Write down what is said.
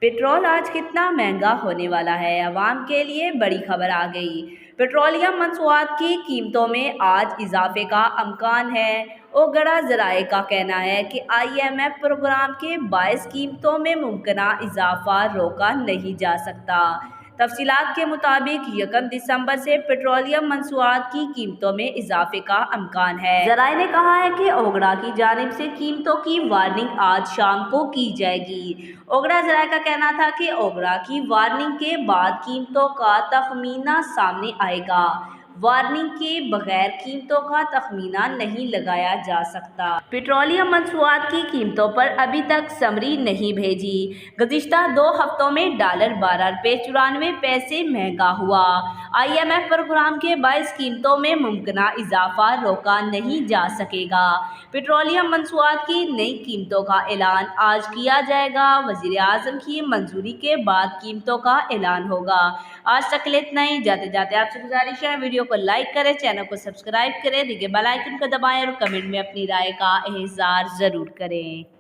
Petrol आज कितना महंगा होने वाला है, अवाम के लिए बड़ी खबर आ गई। पेट्रोलियम मसनूआत की कीमतों में आज इजाफे का अमकान है। ओगरा ज़राए का कहना है कि IMF प्रोग्राम के बायस कीमतों में मुमकिना इजाफा रोका नहीं जा सकता। तफसीलात के मुताबिक 1 दिसंबर से पेट्रोलियम मसनूआत की कीमतों में इजाफे का अमकान है। ज़राए ने कहा है कि ओगरा की जानिब से कीमतों की वार्निंग आज शाम को की जाएगी। ओगरा ज़राए का कहना था कि ओगरा की वार्निंग के बाद कीमतों का तखमीना सामने आएगा। वार्निंग के बगैर कीमतों का तखमीना नहीं लगाया जा सकता। पेट्रोलियम मसनूआत की कीमतों पर अभी तक समरी नहीं भेजी। गुज़िश्ता 2 हफ्तों में डॉलर 12 रुपये 94 पैसे महंगा हुआ। IMF प्रोग्राम के बायस कीमतों में मुमकिना इजाफा रोका नहीं जा सकेगा। पेट्रोलियम मसनूआत की नई कीमतों का ऐलान आज किया जाएगा। वज़ीर आज़म की मंजूरी के बाद कीमतों का ऐलान होगा। आज तक के लिए इतना ही। जाते जाते आपसे गुजारिश है, वीडियो को लाइक करें, चैनल को सब्सक्राइब करें, देखिए बेल आइकन को दबाएं और कमेंट में अपनी राय का इज़हार ज़रूर करें।